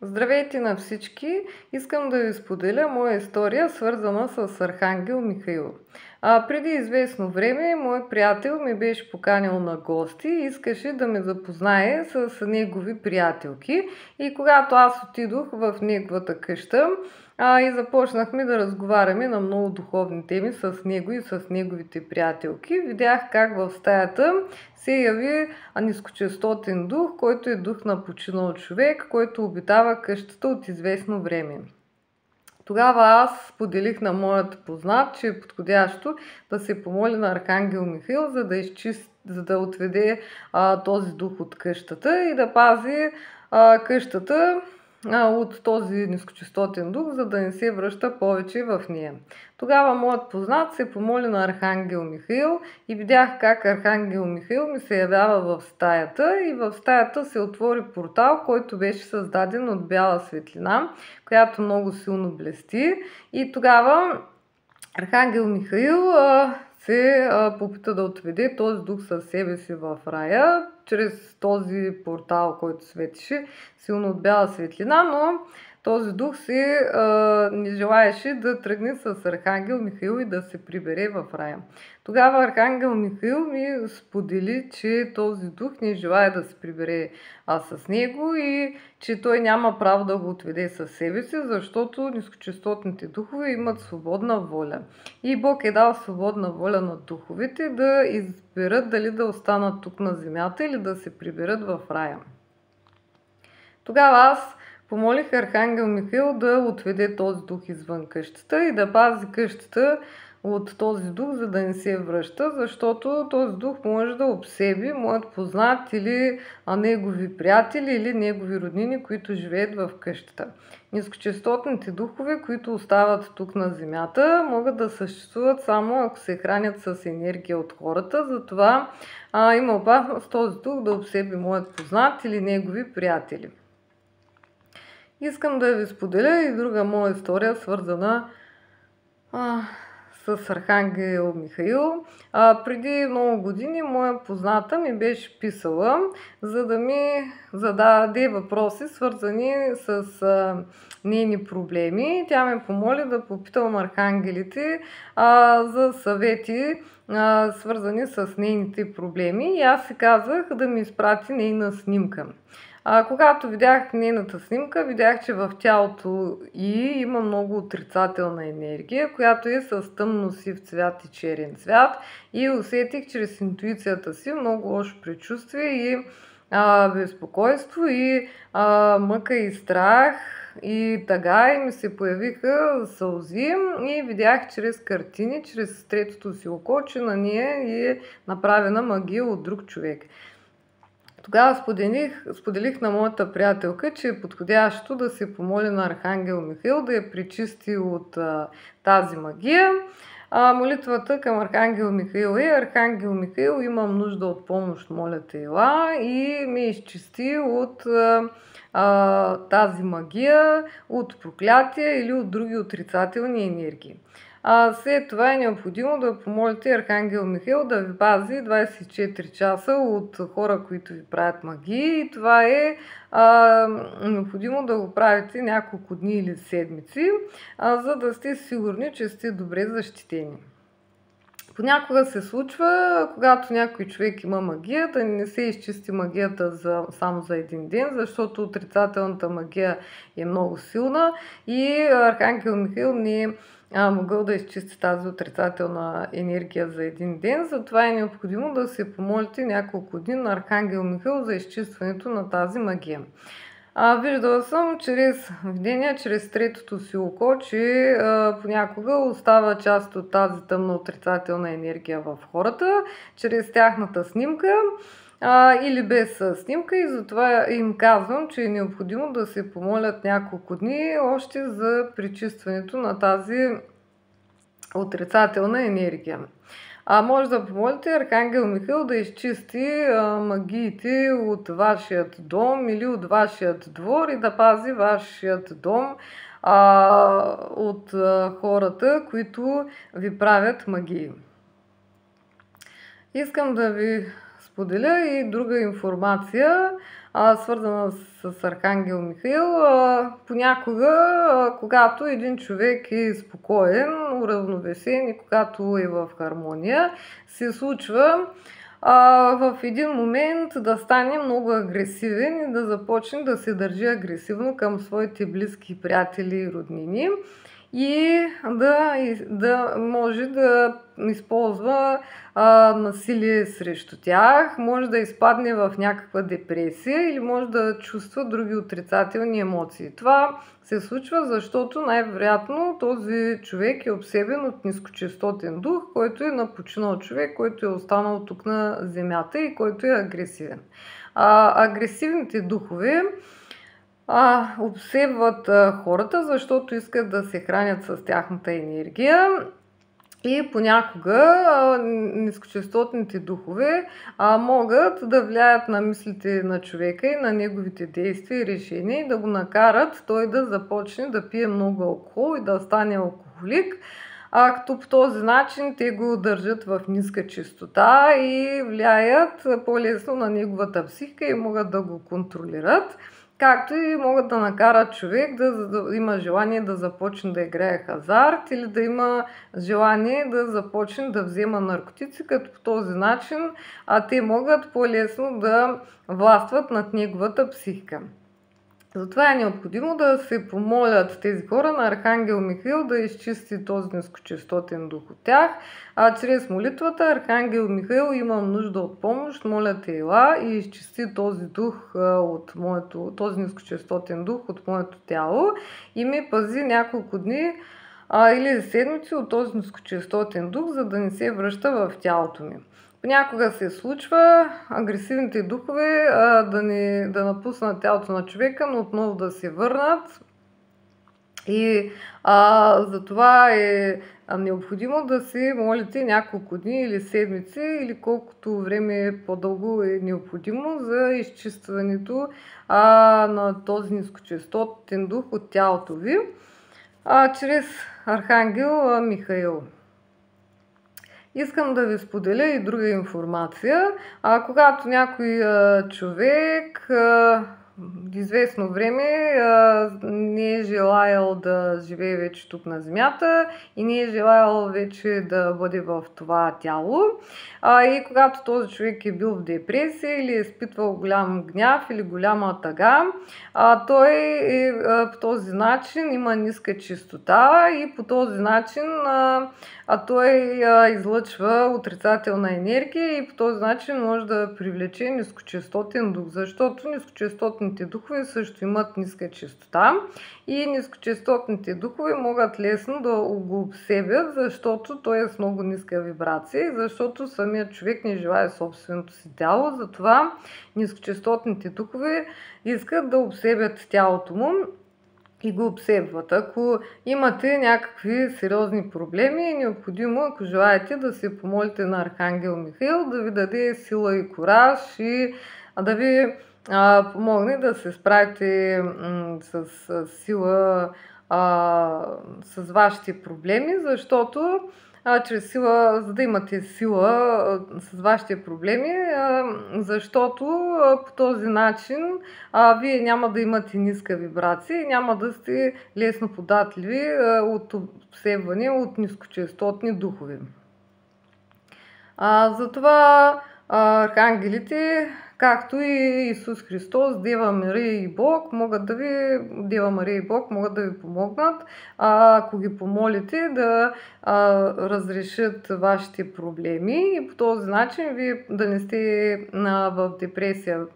Здравейте на всички! Искам да ви споделя моя история, свързана с Архангел Михаил. Преди известно време мой приятел ме беше поканил на гости и искаше да ме запознае с негови приятелки. И когато аз отидох в неговата къща и започнахме да разговаряме на много духовни теми с него и с неговите приятелки, видях как в стаята се яви нискочестотен дух, който е дух на починал човек, който обитава къщата от известно време. Тогава аз споделих на моят познат, че е подходящо да се помоли на Архангел Михаил, за да отведе този дух от къщата и да пази къщата от този нискочестотен дух, за да не се връща повече в нея. Тогава моят познат се помоли на Архангел Михаил и видях как Архангел Михаил ми се явява в стаята и в стаята се отвори портал, който беше създаден от бяла светлина, която много силно блести, и тогава Архангел Михаил се попита да отведе този дух със себе си в рая, чрез този портал, който светеше силно от бяла светлина, но този дух не желаеше да тръгне с Архангел Михаил и да се прибере в рая. Тогава Архангел Михаил ми сподели, че този дух не желая да се прибере с него и че той няма право да го отведе със себе си, защото нискочестотните духове имат свободна воля. И Бог е дал свободна воля на духовете да изберат дали да останат тук на земята или да се приберат в рая. Тогава аз помолих Архангел Михаил да отведе този дух извън къщата и да пази къщата от този дух, за да не се връща, защото този дух може да обсеби моят познат или негови приятели или негови роднини, които живеят в къщата. Нискочестотните духове, които остават тук на земята, могат да съществуват само ако се хранят с енергия от хората, затова има опасност този дух да обсеби моят познат или негови приятели. Искам да ви споделя и друга моя история, свързана с Архангел Михаил. Преди много години моя позната ми беше писала, за да ми зададе въпроси, свързани с нейни проблеми. Тя ме помоли да попитам архангелите за съвети, свързани с нейните проблеми, и аз си казах да ми изпрати нейна снимка. Когато видях нейната снимка, видях, че в тялото ѝ има много отрицателна енергия, която е с тъмно сив цвят и черен цвят, и усетих чрез интуицията си много лошо предчувствие и безпокойство и мъка и страх и тъга, и ми се появиха сълзи и видях чрез картини, чрез третото си око, че на нея е направена магия от друг човек. Тогава споделих на моята приятелка, че е подходящо да се помоли на Архангел Михаил да я пречисти от тази магия. Молитвата към Архангел Михаил е: Архангел Михаил, имам нужда от помощ, моля те, ела и ме изчисти от тази магия, от проклятия или от други отрицателни енергии. След това е необходимо да помолите Архангел Михаил да ви пази 24 часа от хора, които ви правят магии, и това е необходимо да го правите няколко дни или седмици, за да сте сигурни, че сте добре защитени. Понякога се случва, когато някой човек има магия, да не се изчисти магията само за един ден, защото отрицателната магия е много силна и Архангел Михаил не е могъл да изчисти тази отрицателна енергия за един ден. Затова е необходимо да се помолите няколко дни на Архангел Михаил за изчистването на тази магия. Виждала съм чрез видения, чрез третото си око, че понякога остава част от тази тъмна отрицателна енергия в хората, чрез тяхната снимка или без снимка, и затова им казвам, че е необходимо да се помолят няколко дни още за пречистването на тази отрицателна енергия. Може да помолите Архангел Михаил да изчисти магиите от вашият дом или от вашият двор и да пази вашият дом от хората, които ви правят магии. Искам да ви споделя и друга информация. свързана с Архангел Михаил. Понякога, когато един човек е спокоен, уравновесен и когато е в хармония, се случва в един момент да стане много агресивен и да започне да се държи агресивно към своите близки приятели и роднини и да може да използва насилие срещу тях, може да изпадне в някаква депресия или може да чувства други отрицателни емоции. Това се случва, защото най-вероятно този човек е обсебен от нискочестотен дух, който е напочинал човек, който е останал тук на земята и който е агресивен. Агресивните духове обсебват хората, защото искат да се хранят с тяхната енергия. И понякога нискочестотните духове могат да влияят на мислите на човека и на неговите действия и решения и да го накарат той да започне да пие много алкохол и да стане алкохолик. Като по този начин те го държат в ниска чистота и влияят по-лесно на неговата психика и могат да го контролират. Както и могат да накарат човек да има желание да започне да играе хазарт или да има желание да започне да взема наркотици, като по този начин те могат по-лесно да властват над неговата психика. Затова е необходимо да се помолят тези хора на Архангел Михаил да изчисти този нискочестотен дух от тях. Чрез молитвата Архангел Михаил, имам нужда от помощ, моля те ела и изчисти този дух този нискочестотен дух от моето тяло и ми пази няколко дни или седмици от този нискочестотен дух, за да не се връща в тялото ми. Понякога се случва агресивните духове да напуснат тялото на човека, но отново да се върнат. И затова е необходимо да се молите няколко дни или седмици, или колкото време по-дълго е необходимо за изчистването на този нискочестотен дух от тялото ви, чрез Архангел Михаил. Искам да ви споделя и друга информация. Когато някой човек известно време не е желаял да живее вече тук на земята и не е желаял вече да бъде в това тяло. И когато този човек е бил в депресия или е изпитвал голям гняв или голяма тъга, той по този начин има ниска чистота и по този начин той излъчва отрицателна енергия и по този начин може да привлече нискочестотен дух, защото нискочестотните духове също имат ниска чистота и нискочестотните духове могат лесно да го обсебят, защото той е с много ниска вибрация и защото самият човек не желае собственото си тяло, затова нискочестотните духове искат да обсебят тялото му и го обсебват. Ако имате някакви сериозни проблеми, е необходимо, ако желаете, да се помолите на Архангел Михаил да ви даде сила и кураж и да ви помогне да се справите с сила с вашите проблеми, защото чрез сила, за да имате сила с вашите проблеми, защото по този начин вие няма да имате ниска вибрация и няма да сте лесно податливи от обсебване от нискочестотни духове. Затова архангелите, както и Исус Христос, Дева Мария и Бог могат да ви помогнат, ако ги помолите да разрешат вашите проблеми и по този начин вие да не сте в депресия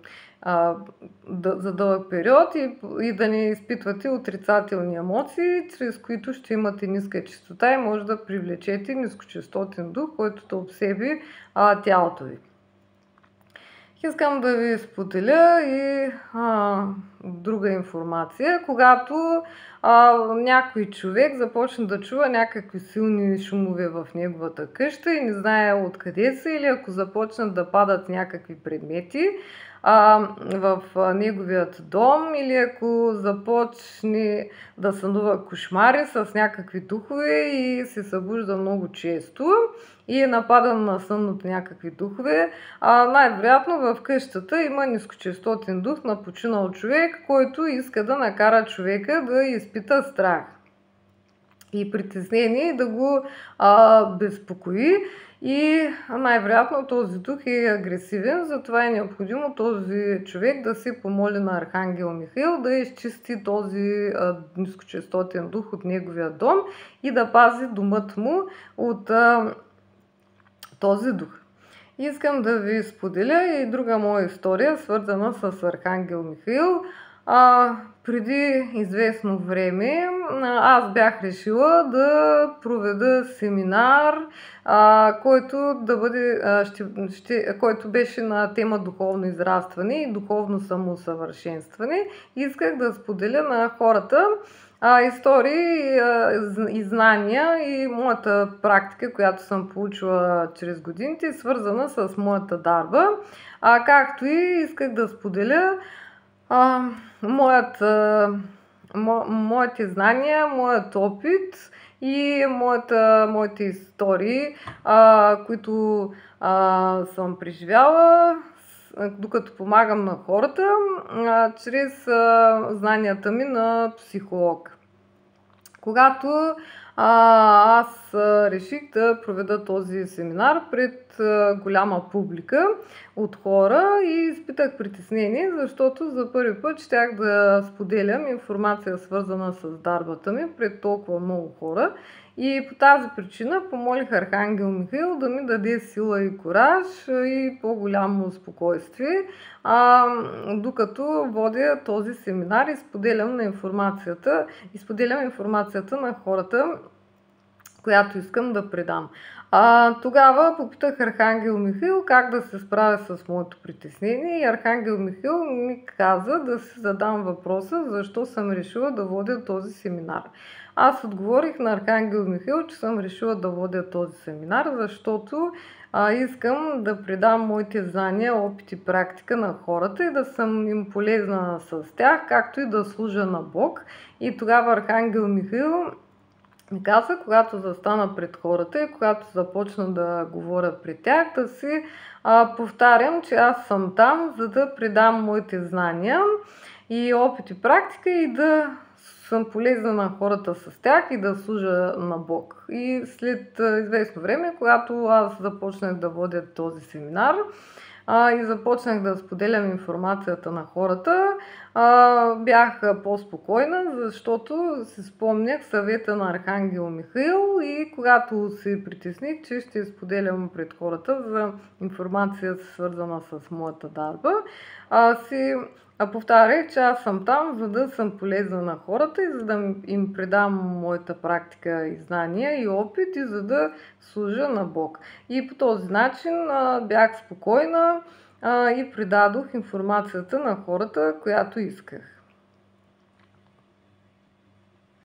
за дълъг период и да не изпитвате отрицателни емоции, чрез които ще имате ниска чистота и може да привлечете нискочестотен дух, който да обсеби тялото ви. Искам да ви споделя и друга информация. Когато някой човек започне да чува някакви силни шумове в неговата къща и не знае откъде са, или ако започнат да падат някакви предмети, в неговият дом, или ако започне да сънува кошмари с някакви духове и се събужда много често и е нападан на сън от някакви духове, най-вероятно в къщата има нискочестотен дух на починал човек, който иска да накара човека да изпита страх и притеснение, да го безпокои, и най-вероятно този дух е агресивен, затова е необходимо този човек да се помоли на Архангел Михаил да изчисти този нискочестотен дух от неговия дом и да пази домът му от този дух. Искам да ви споделя и друга моя история, свързана с Архангел Михаил. Преди известно време аз бях решила да проведа семинар, който беше на тема духовно израстване и духовно самоусъвършенстване. Исках да споделя на хората истории и знания и моята практика, която съм получила чрез годините, свързана с моята дарба, както и исках да споделя моите знания, моят опит и моите истории, които съм преживяла, докато помагам на хората, чрез знанията ми на психолог. Когато аз реших да проведа този семинар пред голяма публика от хора и изпитах притеснение, защото за първи път щях да споделям информация, свързана с дарбата ми, пред толкова много хора. И по тази причина помолих Архангел Михаил да ми даде сила и кураж и по-голямо спокойствие, докато водя този семинар и споделям информацията на хората, която искам да предам. Тогава попитах Архангел Михаил как да се справя с моето притеснение и Архангел Михаил ми каза да си задам въпроса защо съм решила да водя този семинар. Аз отговорих на Архангел Михаил, че съм решила да водя този семинар, защото искам да предам моите знания, опит и практика на хората и да съм им полезна с тях, както и да служа на Бог. И тогава Архангел Михаил ми каза, когато застана пред хората и когато започна да говоря пред тях, да си повтарям, че аз съм там, за да предам моите знания и опит и практика и да съм полезна на хората с тях и да служа на Бог. И след известно време, когато аз започнах да водя този семинар и започнах да споделям информацията на хората, бях по-спокойна, защото си спомнях съвета на Архангел Михаил и когато се притесних, че ще споделям пред хората за информация, свързана с моята дарба, повтарях, че аз съм там, за да съм полезна на хората и за да им предам моята практика и знания и опит и за да служа на Бог. И по този начин бях спокойна и предадох информацията на хората, която исках.